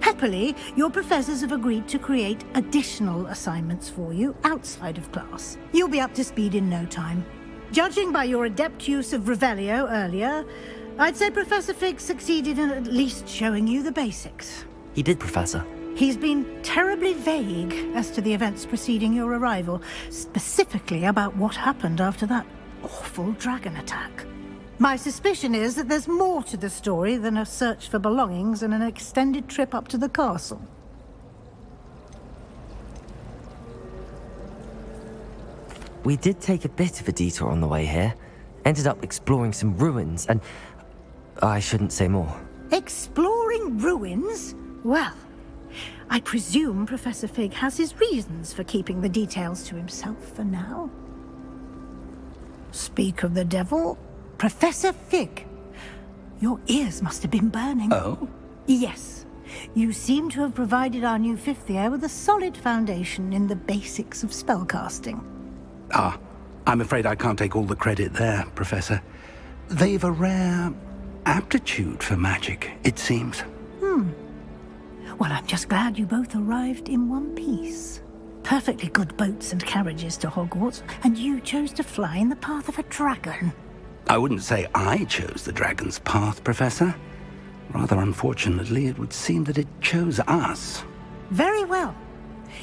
[SPEAKER 9] Happily, your professors have agreed to create additional assignments for you outside of class. You'll be up to speed in no time. Judging by your adept use of Revelio earlier, I'd say Professor Fig succeeded in at least showing you the basics.
[SPEAKER 1] He did, Professor.
[SPEAKER 9] He's been terribly vague as to the events preceding your arrival, specifically about what happened after that awful dragon attack. My suspicion is that there's more to the story than a search for belongings and an extended trip up to the castle.
[SPEAKER 1] We did take a bit of a detour on the way here. Ended up exploring some ruins and... I shouldn't say more.
[SPEAKER 9] Exploring ruins? Well, I presume Professor Fig has his reasons for keeping the details to himself for now. Speak of the devil, Professor Fig. Your ears must have been burning.
[SPEAKER 2] Oh?
[SPEAKER 9] Yes. You seem to have provided our new fifth year with a solid foundation in the basics of spellcasting.
[SPEAKER 2] Ah, I'm afraid I can't take all the credit there, Professor. They've a rare aptitude for magic, it seems.
[SPEAKER 9] Well, I'm just glad you both arrived in one piece. Perfectly good boats and carriages to Hogwarts, and you chose to fly in the path of a dragon.
[SPEAKER 2] I wouldn't say I chose the dragon's path, Professor. Rather unfortunately, it would seem that it chose us.
[SPEAKER 9] Very well.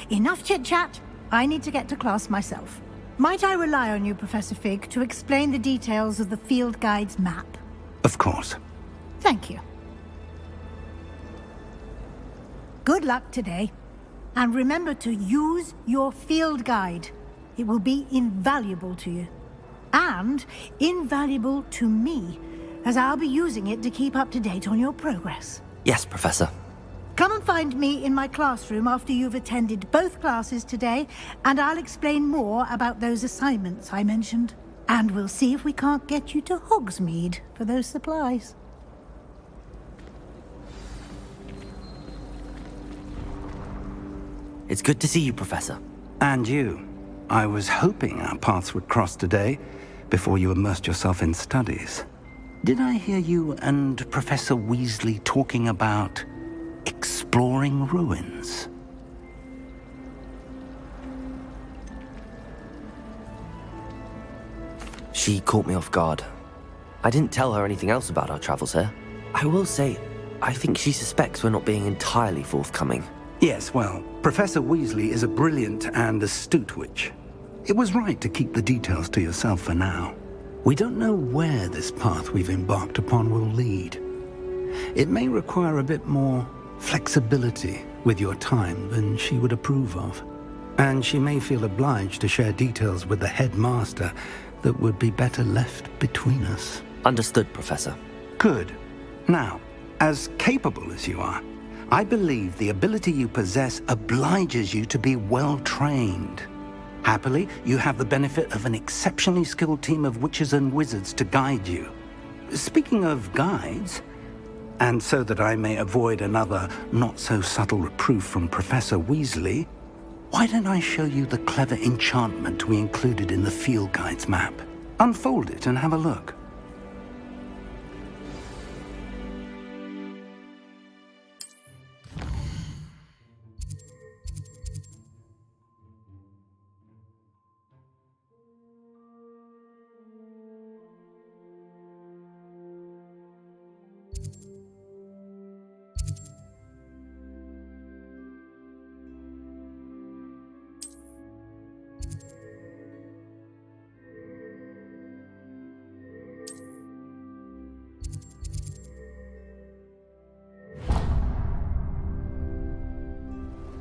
[SPEAKER 9] Enough chit-chat. I need to get to class myself. Might I rely on you, Professor Fig, to explain the details of the field guide's map?
[SPEAKER 2] Of course.
[SPEAKER 9] Thank you. Good luck today. And remember to use your field guide. It will be invaluable to you. And invaluable to me, as I'll be using it to keep up to date on your progress.
[SPEAKER 1] Yes, Professor.
[SPEAKER 9] Come and find me in my classroom after you've attended both classes today, and I'll explain more about those assignments I mentioned. And we'll see if we can't get you to Hogsmeade for those supplies.
[SPEAKER 1] It's good to see you, Professor.
[SPEAKER 2] And you. I was hoping our paths would cross today, before you immersed yourself in studies. Did I hear you and Professor Weasley talking about exploring ruins?
[SPEAKER 1] She caught me off guard. I didn't tell her anything else about our travels here. I will say, I think she suspects we're not being entirely forthcoming.
[SPEAKER 2] Yes, well, Professor Weasley is a brilliant and astute witch. It was right to keep the details to yourself for now. We don't know where this path we've embarked upon will lead. It may require a bit more flexibility with your time than she would approve of. And she may feel obliged to share details with the headmaster that would be better left between us.
[SPEAKER 1] Understood, Professor.
[SPEAKER 2] Good. Now, as capable as you are, I believe the ability you possess obliges you to be well trained. Happily, you have the benefit of an exceptionally skilled team of witches and wizards to guide you. Speaking of guides, and so that I may avoid another not-so-subtle reproof from Professor Weasley, why don't I show you the clever enchantment we included in the field guide's map? Unfold it and have a look.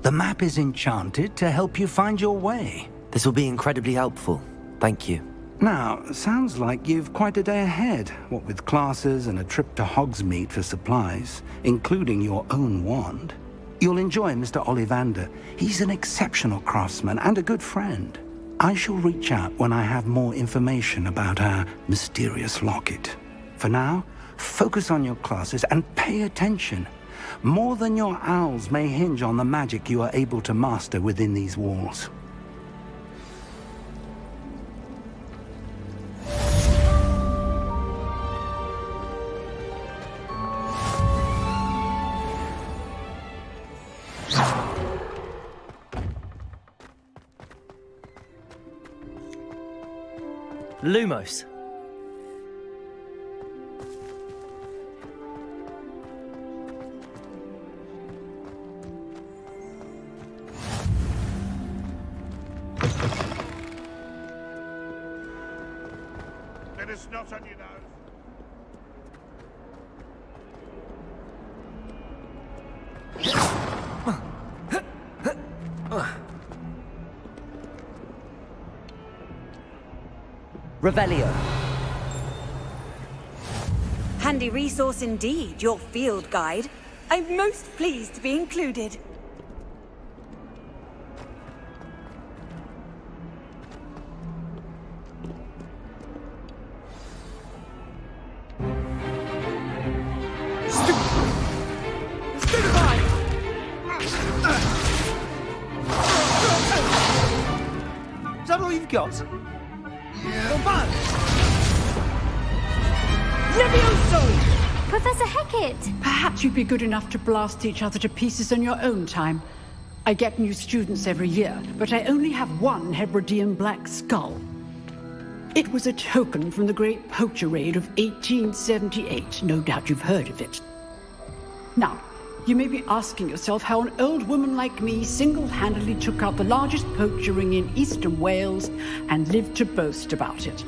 [SPEAKER 2] The map is enchanted to help you find your way.
[SPEAKER 1] This will be incredibly helpful. Thank you.
[SPEAKER 2] Now, sounds like you've quite a day ahead, what with classes and a trip to Hogsmeade for supplies, including your own wand. You'll enjoy Mr. Ollivander. He's an exceptional craftsman and a good friend. I shall reach out when I have more information about our mysterious locket. For now, focus on your classes and pay attention. More than your owls may hinge on the magic you are able to master within these walls.
[SPEAKER 1] Lumos.
[SPEAKER 17] Let us not on your nose.
[SPEAKER 1] Revelio.
[SPEAKER 19] Handy resource indeed, your field guide. I'm most pleased to be included.
[SPEAKER 2] Is that all you've got? Yeah.
[SPEAKER 20] Levioso!
[SPEAKER 18] Professor Hackett!
[SPEAKER 20] Perhaps you'd be good enough to blast each other to pieces in your own time. I get new students every year, but I only have one Hebridean black skull. It was a token from the Great Poacher Raid of 1878. No doubt you've heard of it. Now, you may be asking yourself how an old woman like me single-handedly took out the largest poacher ring in eastern Wales and lived to boast about it.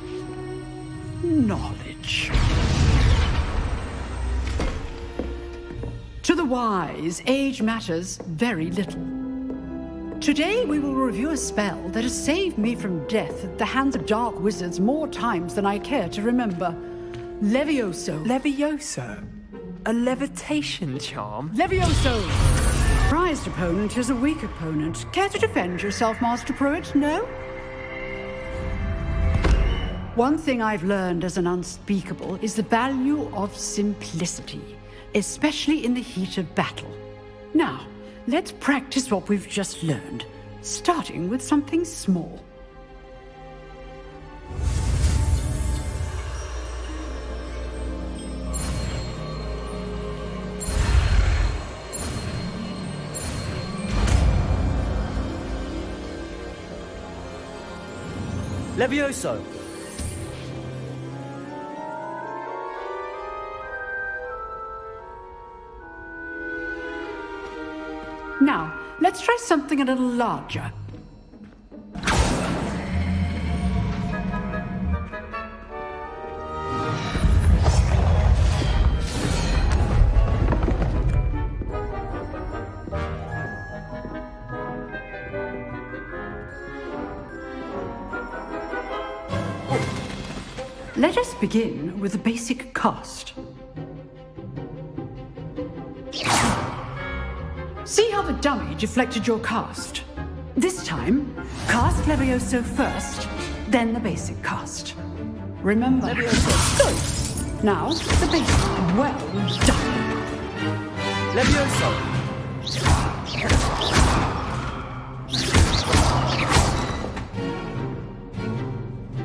[SPEAKER 20] Knowledge. To the wise, age matters very little. Today we will review a spell that has saved me from death at the hands of dark wizards more times than I care to remember. Levioso.
[SPEAKER 21] Levioso? A levitation charm?
[SPEAKER 20] Levioso! Prized opponent is a weak opponent. Care to defend yourself, Master Pruitt? No? One thing I've learned as an unspeakable is the value of simplicity, especially in the heat of battle. Now, let's practice what we've just learned, starting with something small.
[SPEAKER 1] Levioso!
[SPEAKER 20] Now, let's try something a little larger. Let us begin with the basic cast. See how the dummy deflected your cast? This time, cast Levioso first, then the basic cast. Remember? Levioso. Good. Now, the basic. Well done.
[SPEAKER 1] Levioso!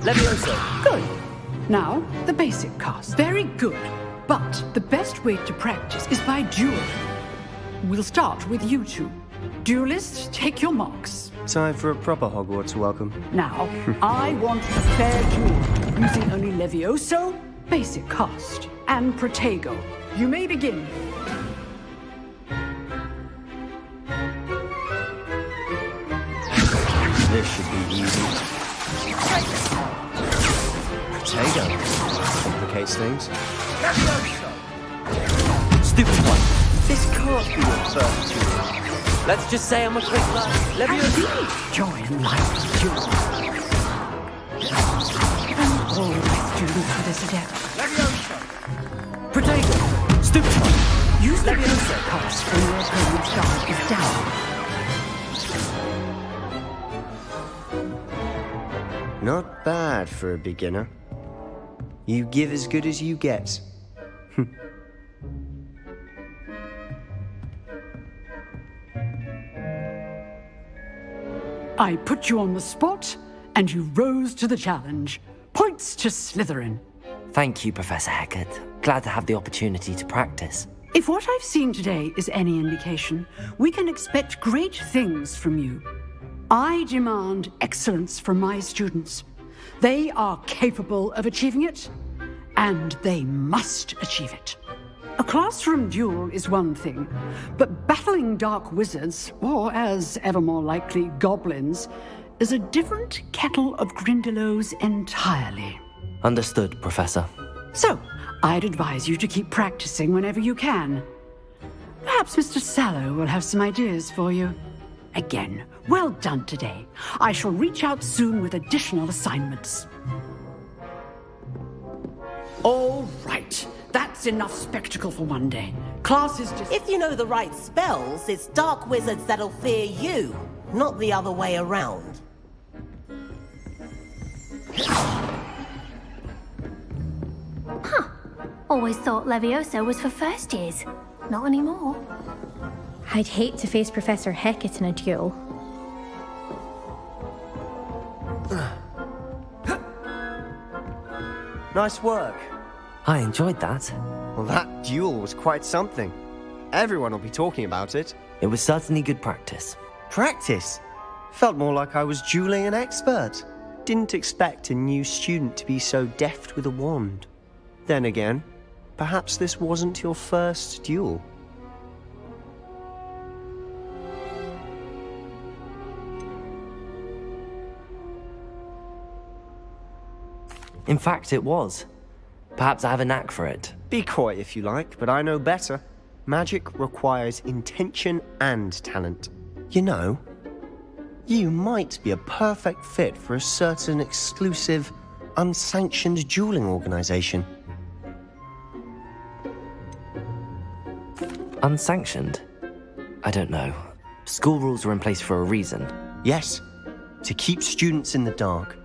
[SPEAKER 1] Levioso!
[SPEAKER 20] Good. Now, the basic cast. Very good. But the best way to practice is by dueling. We'll start with you two. Duelists, take your marks.
[SPEAKER 14] Time for a proper Hogwarts welcome.
[SPEAKER 20] Now, I want a fair duel, using only Levioso, basic cast, and Protego. You may begin.
[SPEAKER 14] This should be easy. Potato. Complicates things.
[SPEAKER 1] Stupid one.
[SPEAKER 14] This can't be your first duel.
[SPEAKER 1] Let's just say I'm a quick learner. Levioso!
[SPEAKER 20] Joy and life duel. And all my students for this adept.
[SPEAKER 1] Levioso! Protego! Stupid one.
[SPEAKER 20] Use the Levioso cast when your opponent's guard is down.
[SPEAKER 14] Not bad for a beginner. You give as good as you get.
[SPEAKER 20] I put you on the spot, and you rose to the challenge. Points to Slytherin.
[SPEAKER 1] Thank you, Professor Hackett. Glad to have the opportunity to practice.
[SPEAKER 20] If what I've seen today is any indication, we can expect great things from you. I demand excellence from my students. They are capable of achieving it, and they must achieve it. A classroom duel is one thing, but battling dark wizards, or as ever more likely, goblins, is a different kettle of Grindylows entirely.
[SPEAKER 1] Understood, Professor.
[SPEAKER 20] So, I'd advise you to keep practicing whenever you can. Perhaps Mr. Sallow will have some ideas for you. Again, well done today. I shall reach out soon with additional assignments. All right, that's That's enough spectacle for one day. Class is just...
[SPEAKER 4] If you know the right spells, it's dark wizards that'll fear you, not the other way around.
[SPEAKER 12] Huh. Always thought Levioso was for first years. Not anymore.
[SPEAKER 15] I'd hate to face Professor Hecat in a duel.
[SPEAKER 14] Nice work.
[SPEAKER 1] I enjoyed that.
[SPEAKER 14] Well, that duel was quite something. Everyone will be talking about it.
[SPEAKER 1] It was certainly good practice.
[SPEAKER 14] Practice? Felt more like I was dueling an expert. Didn't expect a new student to be so deft with a wand. Then again, perhaps this wasn't your first duel.
[SPEAKER 1] In fact, it was. Perhaps I have a knack for it.
[SPEAKER 14] Be coy if you like, but I know better. Magic requires intention and talent. You know, you might be a perfect fit for a certain exclusive, unsanctioned dueling organization.
[SPEAKER 1] Unsanctioned? I don't know. School rules are in place for a reason.
[SPEAKER 14] Yes, to keep students in the dark.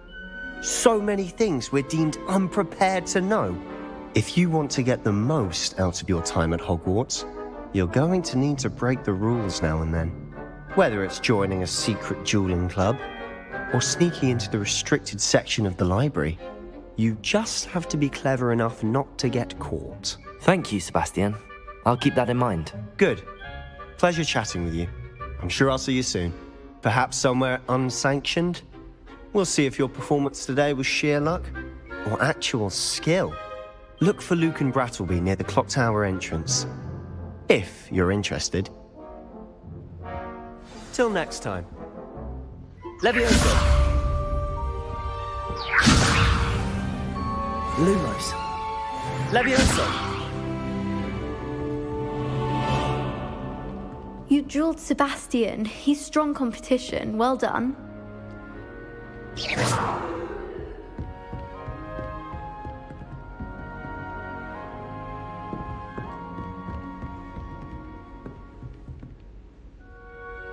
[SPEAKER 14] So many things we're deemed unprepared to know. If you want to get the most out of your time at Hogwarts, you're going to need to break the rules now and then. Whether it's joining a secret dueling club, or sneaking into the restricted section of the library, you just have to be clever enough not to get caught.
[SPEAKER 1] Thank you, Sebastian. I'll keep that in mind.
[SPEAKER 14] Good. Pleasure chatting with you. I'm sure I'll see you soon. Perhaps somewhere unsanctioned? We'll see if your performance today was sheer luck or actual skill. Look for Luke and Brattleby near the clock tower entrance, if you're interested. Till next time. Levioso!
[SPEAKER 1] Lumos!
[SPEAKER 14] Levioso!
[SPEAKER 18] You dueled Sebastian. He's strong competition. Well done.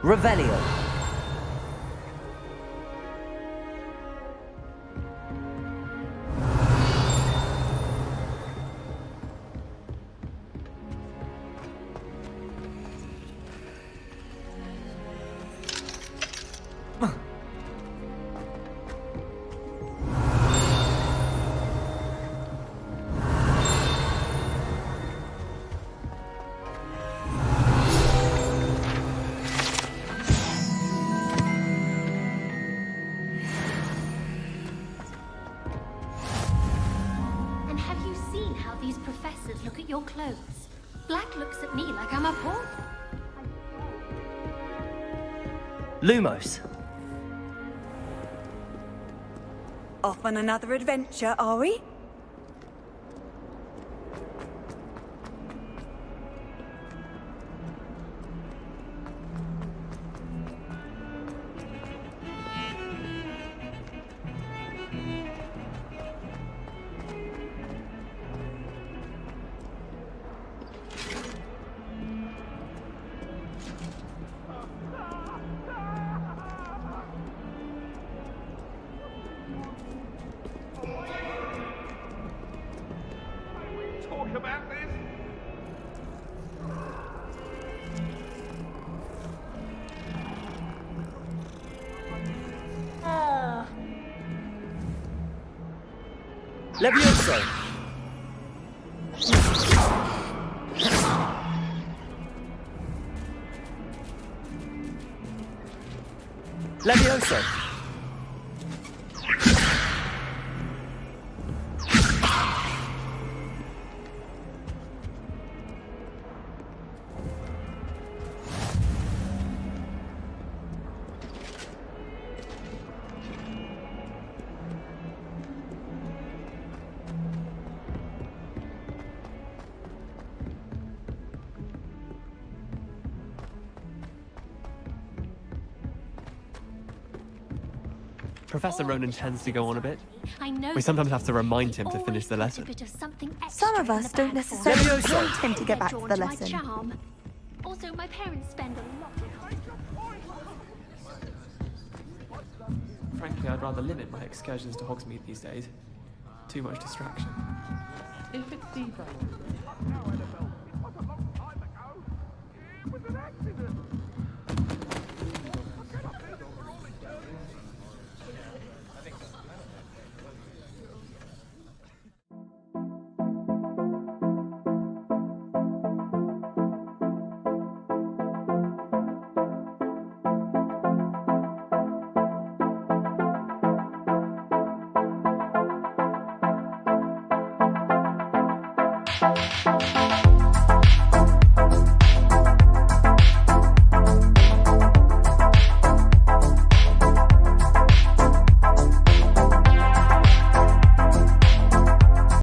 [SPEAKER 1] Revelio.
[SPEAKER 12] Look at your clothes. Black looks at me like I'm a pawn.
[SPEAKER 1] Lumos.
[SPEAKER 19] Off on another adventure, are we?
[SPEAKER 17] About this?
[SPEAKER 14] Levioso! Levioso!
[SPEAKER 7] Professor Ronan tends to go on a bit.
[SPEAKER 12] I know
[SPEAKER 7] We sometimes have to remind him to finish the lesson.
[SPEAKER 22] Some of us don't necessarily want him to get back to the lesson.
[SPEAKER 12] Also, my parents spend a lot of
[SPEAKER 7] Frankly, I'd rather limit my excursions to Hogsmeade these days. Too much distraction. If it's deeper.
[SPEAKER 12] Thank you.